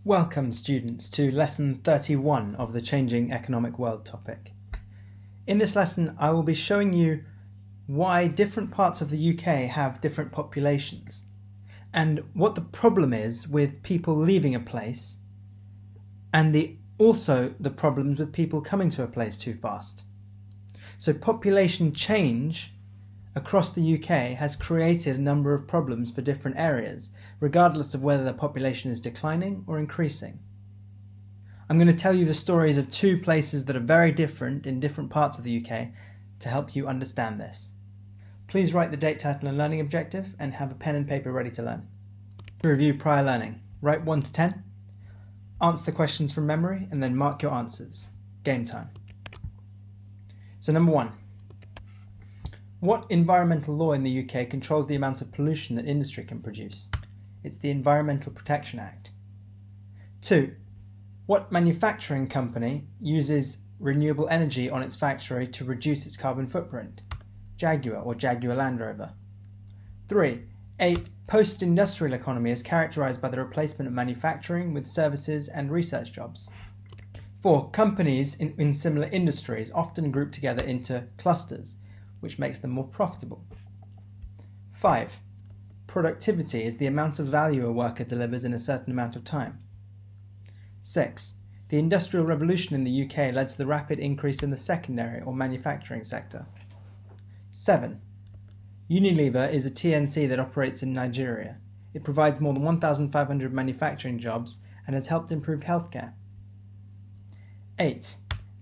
Welcome, students, to Lesson 31 of the Changing Economic World topic. In this lesson, I will be showing you why different parts of the UK have different populations, and what the problem is with people leaving a place, and also the problems with people coming to a place too fast. So population change across the UK has created a number of problems for different areas, regardless of whether the population is declining or increasing. I'm going to tell you the stories of two places that are very different in different parts of the UK to help you understand this. Please write the date, title and learning objective and have a pen and paper ready to learn. To review prior learning, write 1 to 10, answer the questions from memory and then mark your answers. Game time. So number 1. What environmental law in the UK controls the amount of pollution that industry can produce? It's the Environmental Protection Act. 2. What manufacturing company uses renewable energy on its factory to reduce its carbon footprint? Jaguar or Jaguar Land Rover. 3. A post-industrial economy is characterised by the replacement of manufacturing with services and research jobs. 4. Companies in similar industries often group together into clusters, which makes them more profitable. 5. Productivity is the amount of value a worker delivers in a certain amount of time. 6. The Industrial Revolution in the UK led to the rapid increase in the secondary or manufacturing sector. 7. Unilever is a TNC that operates in Nigeria. It provides more than 1,500 manufacturing jobs and has helped improve healthcare. 8.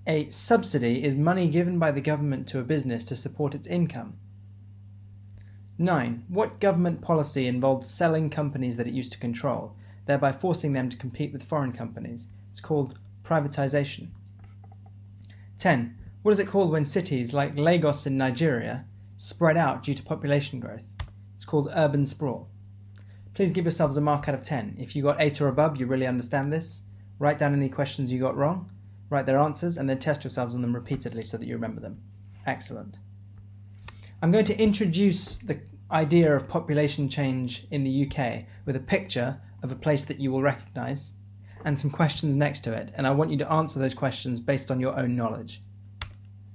A subsidy is money given by the government to a business to support its income. 9. What government policy involved selling companies that it used to control, thereby forcing them to compete with foreign companies? It's called privatisation. 10. What is it called when cities like Lagos in Nigeria spread out due to population growth? It's called urban sprawl. Please give yourselves a mark out of 10. If you got 8 or above, you really understand this. Write down any questions you got wrong. Write their answers and then test yourselves on them repeatedly so that you remember them. Excellent. I'm going to introduce the idea of population change in the UK with a picture of a place that you will recognise and some questions next to it, and I want you to answer those questions based on your own knowledge.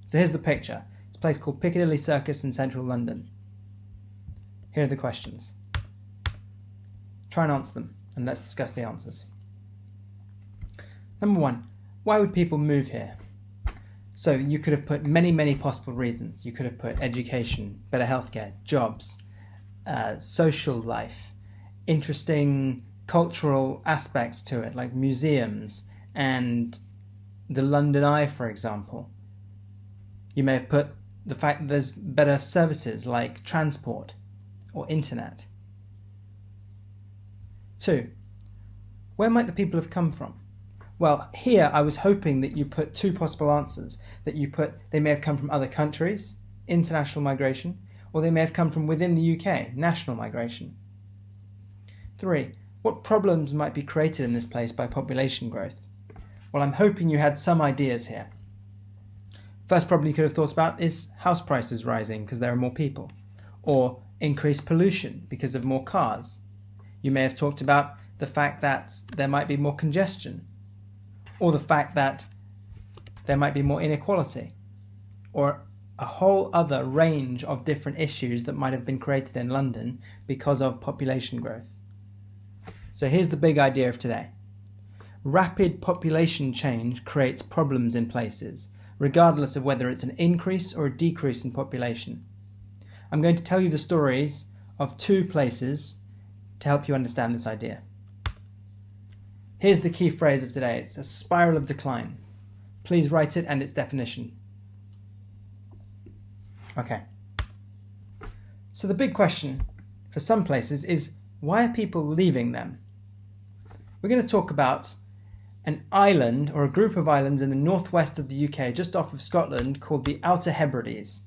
So here's the picture. It's a place called Piccadilly Circus in central London. Here are the questions. Try and answer them, and let's discuss the answers. Number 1. Why would people move here? So you could have put many possible reasons. You could have put education, better healthcare, jobs, social life, interesting cultural aspects to it, like museums and the London Eye, for example. You may have put the fact that there's better services like transport or internet. 2. Where might the people have come from? Well, here I was hoping that you put 2 possible answers. That you put they may have come from other countries, international migration, or they may have come from within the UK, national migration. 3. What problems might be created in this place by population growth? Well, I'm hoping you had some ideas here. First problem you could have thought about is house prices rising because there are more people, or increased pollution because of more cars. You may have talked about the fact that there might be more congestion, or the fact that there might be more inequality, or a whole other range of different issues that might have been created in London because of population growth. So here's the big idea of today. Rapid population change creates problems in places, regardless of whether it's an increase or a decrease in population. I'm going to tell you the stories of 2 places to help you understand this idea. Here's the key phrase of today. It's a spiral of decline. Please write it and its definition. Okay. So the big question for some places is, why are people leaving them? We're going to talk about an island or a group of islands in the northwest of the UK, just off of Scotland, called the Outer Hebrides.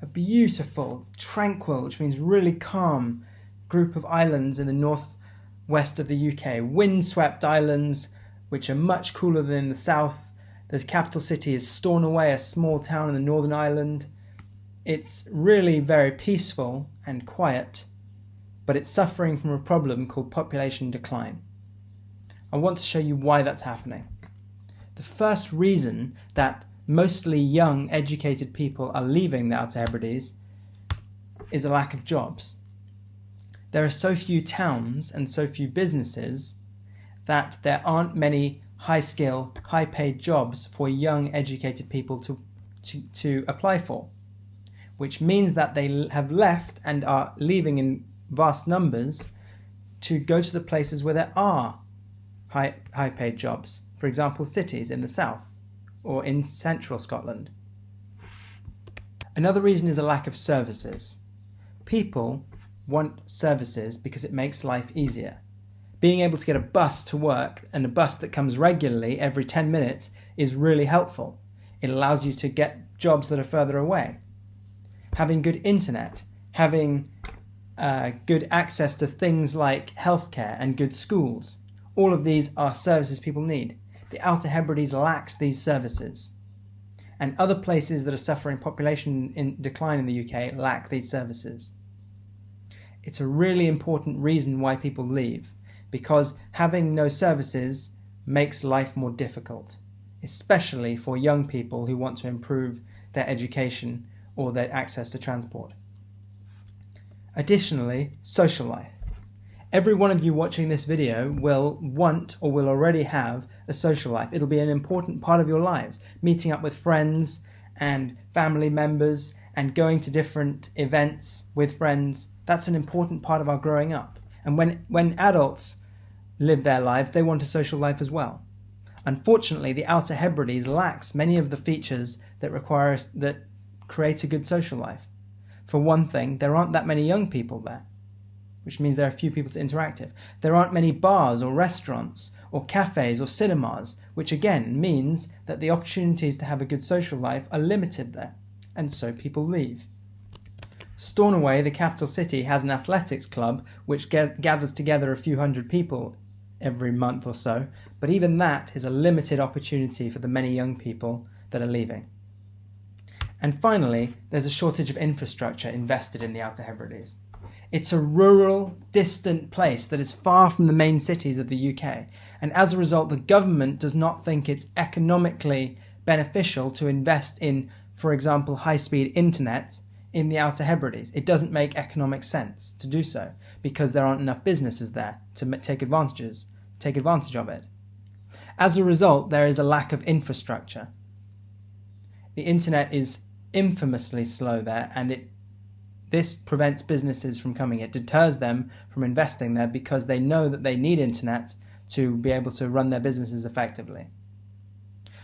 A beautiful, tranquil, which means really calm, group of islands in the northwest of the UK. Windswept islands, which are much cooler than in the south. The capital city is Stornoway, a small town in the Northern Ireland. It's really very peaceful and quiet, but it's suffering from a problem called population decline. I want to show you why that's happening. The first reason that mostly young, educated people are leaving the Outer Hebrides is a lack of jobs. There are so few towns and so few businesses that there aren't many high-skill, high-paid jobs for young, educated people to apply for, which means that they have left and are leaving in vast numbers to go to the places where there are high-paid jobs, for example, cities in the south or in central Scotland. Another reason is a lack of services. People want services because it makes life easier. Being able to get a bus to work, and a bus that comes regularly every 10 minutes, is really helpful. It allows you to get jobs that are further away. Having good internet, having good access to things like healthcare and good schools, all of these are services people need. The Outer Hebrides lacks these services, and other places that are suffering population decline in the UK lack these services. It's a really important reason why people leave, because having no services makes life more difficult, especially for young people who want to improve their education or their access to transport. Additionally, social life. Every one of you watching this video will want or will already have a social life. It'll be an important part of your lives, meeting up with friends and family members and going to different events with friends. That's an important part of our growing up. And when adults live their lives, they want a social life as well. Unfortunately, the Outer Hebrides lacks many of the features that create a good social life. For one thing, there aren't that many young people there, which means there are few people to interact with. There aren't many bars or restaurants or cafes or cinemas, which again means that the opportunities to have a good social life are limited there, and so people leave. Stornoway, the capital city, has an athletics club which gathers together a few hundred people every month or so, but even that is a limited opportunity for the many young people that are leaving. And finally, there's a shortage of infrastructure invested in the Outer Hebrides. It's a rural, distant place that is far from the main cities of the UK, and as a result, the government does not think it's economically beneficial to invest in, for example, high-speed internet in the Outer Hebrides. It doesn't make economic sense to do so because there aren't enough businesses there to take advantage of it. As a result, there is a lack of infrastructure. The internet is infamously slow there, and this prevents businesses from coming. It deters them from investing there because they know that they need internet to be able to run their businesses effectively.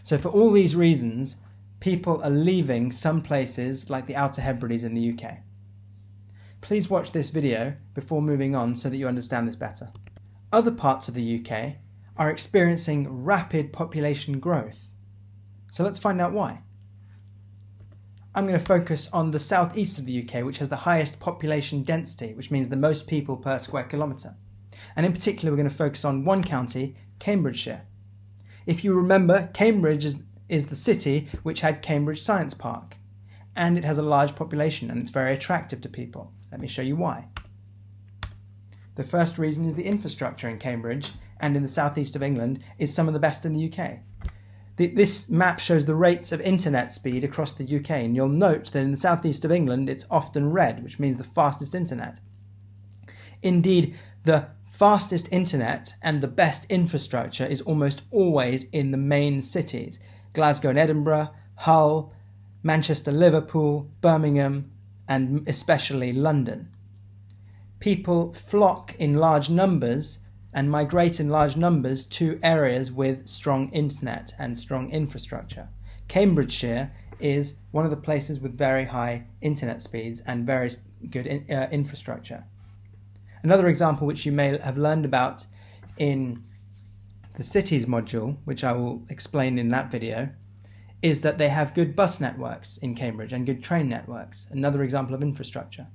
So for all these reasons, people are leaving some places like the Outer Hebrides in the UK. Please watch this video before moving on so that you understand this better. Other parts of the UK are experiencing rapid population growth. So let's find out why. I'm going to focus on the southeast of the UK, which has the highest population density, which means the most people per square kilometre. And in particular, we're going to focus on one county, Cambridgeshire. If you remember, Cambridge is the city which had Cambridge Science Park, and it has a large population and it's very attractive to people. Let me show you why. The first reason is the infrastructure in Cambridge and in the southeast of England is some of the best in the UK. This map shows the rates of internet speed across the UK, and you'll note that in the southeast of England it's often red, which means the fastest internet. Indeed, the fastest internet and the best infrastructure is almost always in the main cities: Glasgow and Edinburgh, Hull, Manchester, Liverpool, Birmingham, and especially London. People flock in large numbers and migrate in large numbers to areas with strong internet and strong infrastructure. Cambridgeshire is one of the places with very high internet speeds and very good infrastructure. Another example which you may have learned about in the cities module, which I will explain in that video, is that they have good bus networks in Cambridge and good train networks. Another example of infrastructure.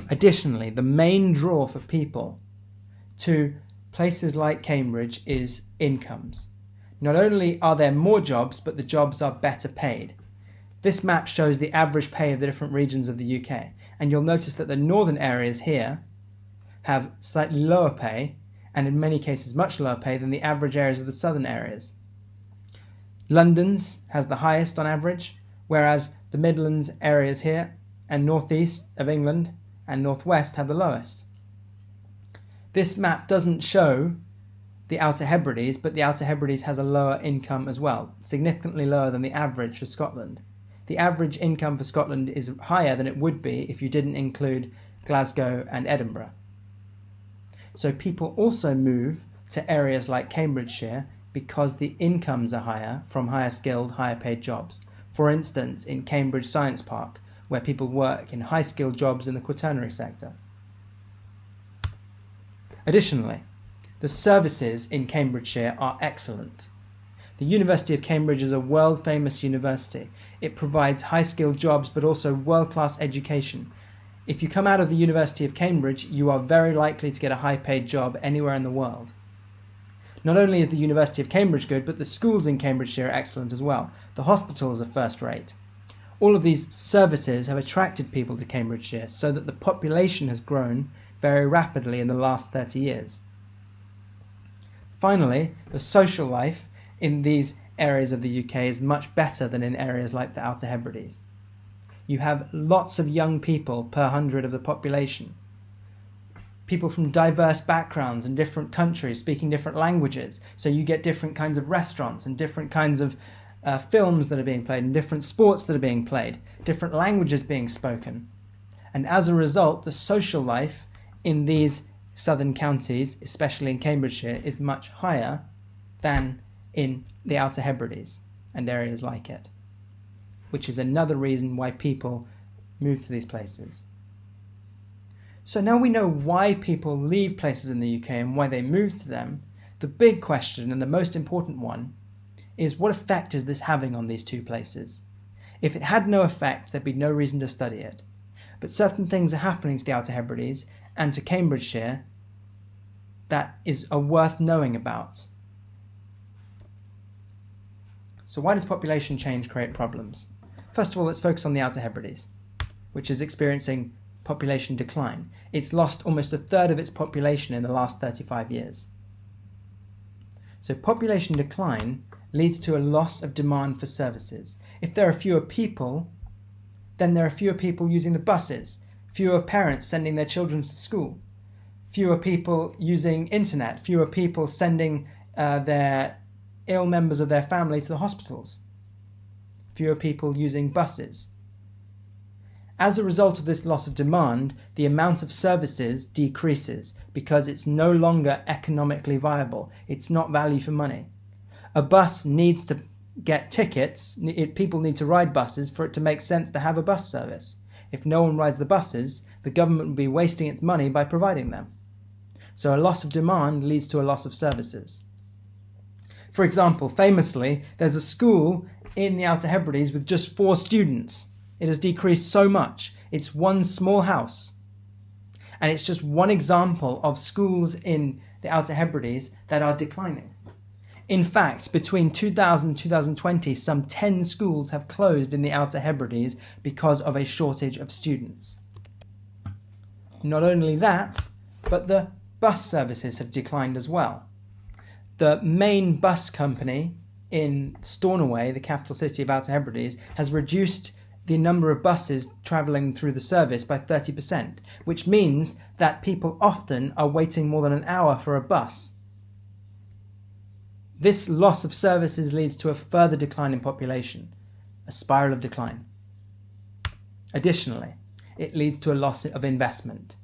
Additionally, the main draw for people to places like Cambridge is incomes. Not only are there more jobs, but the jobs are better paid. This map shows the average pay of the different regions of the UK, and you'll notice that the northern areas here have slightly lower pay, and in many cases much lower pay than the average areas of the southern areas. London's has the highest on average, whereas the Midlands areas here and northeast of England and northwest have the lowest. This map doesn't show the Outer Hebrides, but the Outer Hebrides has a lower income as well, significantly lower than the average for Scotland. The average income for Scotland is higher than it would be if you didn't include Glasgow and Edinburgh. So people also move to areas like Cambridgeshire because the incomes are higher from higher skilled, higher paid jobs. For instance, in Cambridge Science Park, where people work in high skilled jobs in the quaternary sector. Additionally, the services in Cambridgeshire are excellent. The University of Cambridge is a world-famous university. It provides high-skilled jobs but also world-class education. If you come out of the University of Cambridge, you are very likely to get a high-paid job anywhere in the world. Not only is the University of Cambridge good, but the schools in Cambridgeshire are excellent as well. The hospitals are first-rate. All of these services have attracted people to Cambridgeshire so that the population has grown very rapidly in the last 30 years. Finally, the social life in these areas of the UK is much better than in areas like the Outer Hebrides. You have lots of young people per 100 of the population. People from diverse backgrounds and different countries speaking different languages. So you get different kinds of restaurants and different kinds of films that are being played and different sports that are being played, different languages being spoken. And as a result, the social life in these southern counties, especially in Cambridgeshire, is much higher than in the Outer Hebrides and areas like it, which is another reason why people move to these places. So now we know why people leave places in the UK and why they move to them. The big question, and the most important one, is what effect is this having on these two places? If it had no effect, there'd be no reason to study it. But certain things are happening to the Outer Hebrides and to Cambridgeshire that are worth knowing about. So why does population change create problems? First of all, let's focus on the Outer Hebrides, which is experiencing population decline. It's lost almost a third of its population in the last 35 years. So population decline leads to a loss of demand for services. If there are fewer people, then there are fewer people using the buses, fewer parents sending their children to school, fewer people using internet, fewer people sending their ill members of their family to the hospitals, fewer people using buses. As a result of this loss of demand, the amount of services decreases because it's no longer economically viable. It's not value for money. A bus needs to get tickets, people need to ride buses for it to make sense to have a bus service. If no one rides the buses, the government would be wasting its money by providing them. So a loss of demand leads to a loss of services. For example, famously, there's a school in the Outer Hebrides with just 4 students. It has decreased so much. It's one small house. And it's just one example of schools in the Outer Hebrides that are declining. In fact, between 2000 and 2020, some 10 schools have closed in the Outer Hebrides because of a shortage of students. Not only that, but the bus services have declined as well. The main bus company in Stornoway, the capital city of Outer Hebrides, has reduced the number of buses travelling through the service by 30%, which means that people often are waiting more than an hour for a bus. This loss of services leads to a further decline in population, a spiral of decline. Additionally, it leads to a loss of investment.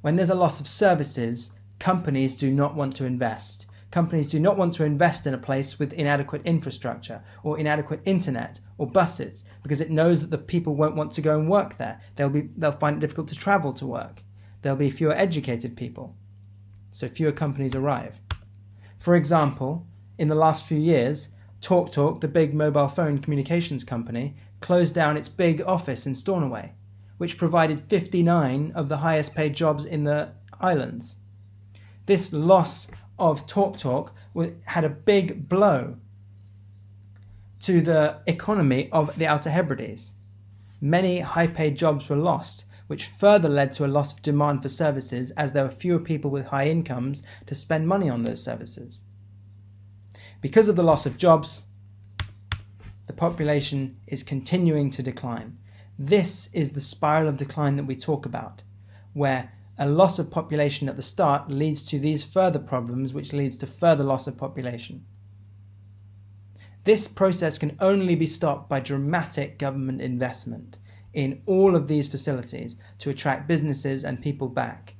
When there's a loss of services, companies do not want to invest. Companies do not want to invest in a place with inadequate infrastructure or inadequate internet or buses because it knows that the people won't want to go and work there. They'll find it difficult to travel to work. There'll be fewer educated people, so fewer companies arrive. For example, in the last few years, TalkTalk, the big mobile phone communications company, closed down its big office in Stornoway, which provided 59 of the highest paid jobs in the islands. This loss of TalkTalk had a big blow to the economy of the Outer Hebrides. Many high-paid jobs were lost, which further led to a loss of demand for services as there were fewer people with high incomes to spend money on those services. Because of the loss of jobs, the population is continuing to decline. This is the spiral of decline that we talk about, where a loss of population at the start leads to these further problems, which leads to further loss of population. This process can only be stopped by dramatic government investment in all of these facilities to attract businesses and people back.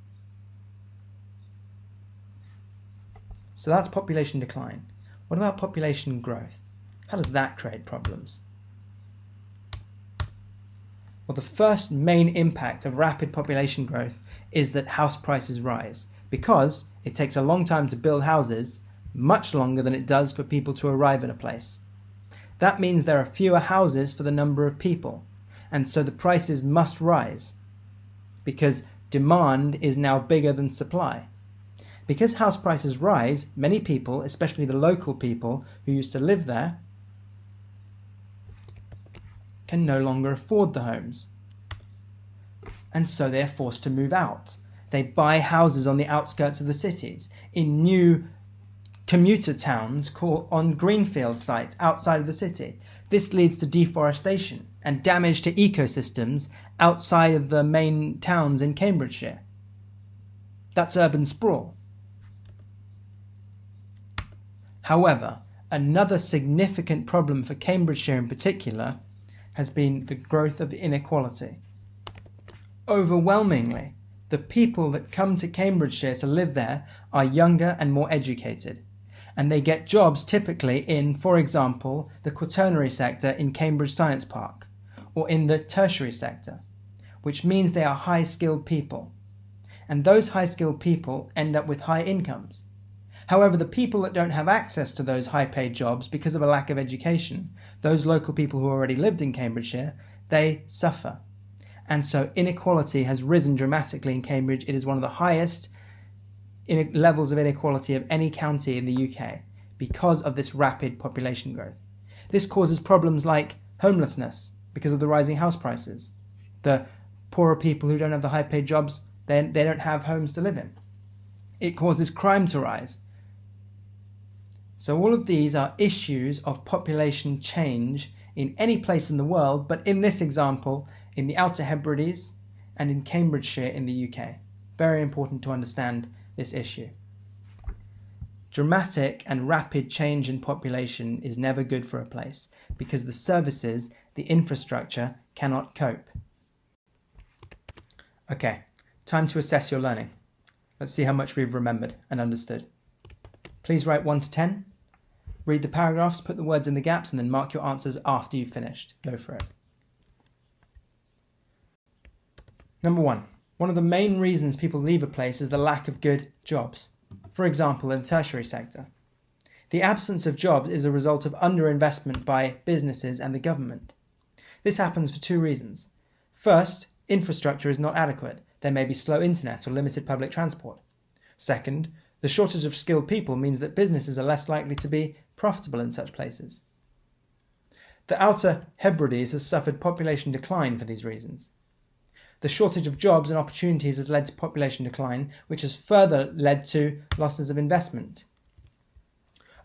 So that's population decline. What about population growth? How does that create problems? Well, the first main impact of rapid population growth is that house prices rise, because it takes a long time to build houses, much longer than it does for people to arrive at a place. That means there are fewer houses for the number of people, and so the prices must rise, because demand is now bigger than supply. Because house prices rise, many people, especially the local people who used to live there, can no longer afford the homes. And so they are forced to move out. They buy houses on the outskirts of the cities, in new commuter towns on greenfield sites outside of the city. This leads to deforestation and damage to ecosystems outside of the main towns in Cambridgeshire. That's urban sprawl. However, another significant problem for Cambridgeshire in particular has been the growth of inequality. Overwhelmingly, the people that come to Cambridgeshire to live there are younger and more educated, and they get jobs typically in, for example, the quaternary sector in Cambridge Science Park, or in the tertiary sector, which means they are high-skilled people. And those high-skilled people end up with high incomes. However, the people that don't have access to those high-paid jobs because of a lack of education, those local people who already lived in Cambridgeshire, they suffer. And so inequality has risen dramatically in Cambridge. It is one of the highest levels of inequality of any county in the UK because of this rapid population growth. This causes problems like homelessness because of the rising house prices. The poorer people who don't have the high-paid jobs, they don't have homes to live in. It causes crime to rise. So all of these are issues of population change in any place in the world, but in this example, in the Outer Hebrides and in Cambridgeshire in the UK. Very important to understand this issue. Dramatic and rapid change in population is never good for a place because the services, the infrastructure, cannot cope. Okay, time to assess your learning. Let's see how much we've remembered and understood. Please write 1 to 10. Read the paragraphs, put the words in the gaps, and then mark your answers after you've finished. Go for it. Number 1. One of the main reasons people leave a place is the lack of good jobs. For example, in the tertiary sector. The absence of jobs is a result of underinvestment by businesses and the government. This happens for 2 reasons. First, infrastructure is not adequate. There may be slow internet or limited public transport. Second, the shortage of skilled people means that businesses are less likely to be profitable in such places. The Outer Hebrides has suffered population decline for these reasons. The shortage of jobs and opportunities has led to population decline, which has further led to losses of investment.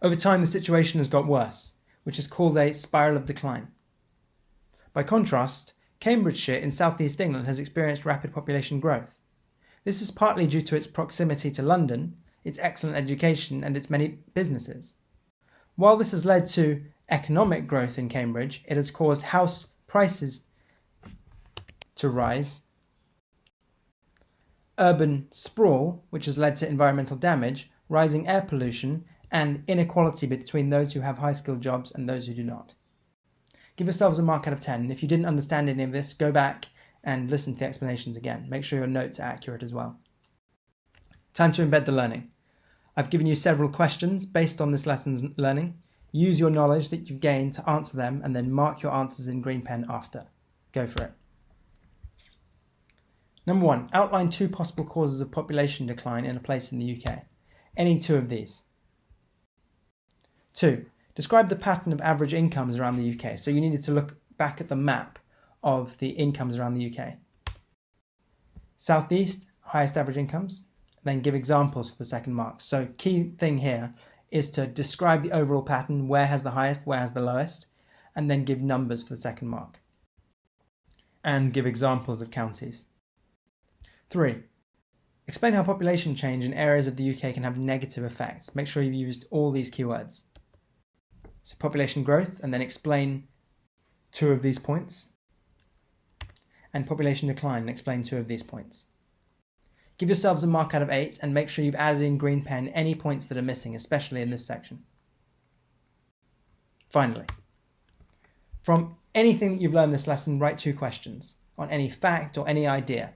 Over time, the situation has got worse, which is called a spiral of decline. By contrast, Cambridgeshire in southeast England has experienced rapid population growth. This is partly due to its proximity to London, its excellent education, and its many businesses. While this has led to economic growth in Cambridge, it has caused house prices to rise, urban sprawl, which has led to environmental damage, rising air pollution, and inequality between those who have high-skilled jobs and those who do not. Give yourselves a mark out of 10. If you didn't understand any of this, go back and listen to the explanations again. Make sure your notes are accurate as well. Time to embed the learning. I've given you several questions based on this lesson's learning. Use your knowledge that you've gained to answer them and then mark your answers in green pen after. Go for it. Number 1, outline 2 possible causes of population decline in a place in the UK. Any 2 of these. 2, describe the pattern of average incomes around the UK. So you needed to look back at the map of the incomes around the UK. Southeast, highest average incomes, then give examples for the second mark. So key thing here is to describe the overall pattern, where has the highest, where has the lowest, and then give numbers for the second mark. And give examples of counties. 3. Explain how population change in areas of the UK can have negative effects. Make sure you've used all these keywords. So population growth, and then explain 2 of these points. And population decline, and explain 2 of these points. Give yourselves a mark out of 8 and make sure you've added in green pen any points that are missing, especially in this section. Finally, from anything that you've learned this lesson, write 2 questions on any fact or any idea.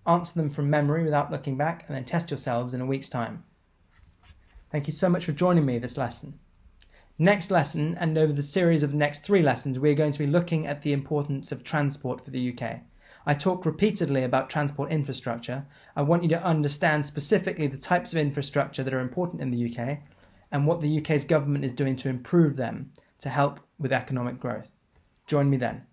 Answer them from memory without looking back, and then test yourselves in a week's time. Thank you so much for joining me this lesson. Next lesson, and over the series of the next 3 lessons, we're going to be looking at the importance of transport for the UK. I talk repeatedly about transport infrastructure. I want you to understand specifically the types of infrastructure that are important in the UK and what the UK's government is doing to improve them to help with economic growth. Join me then.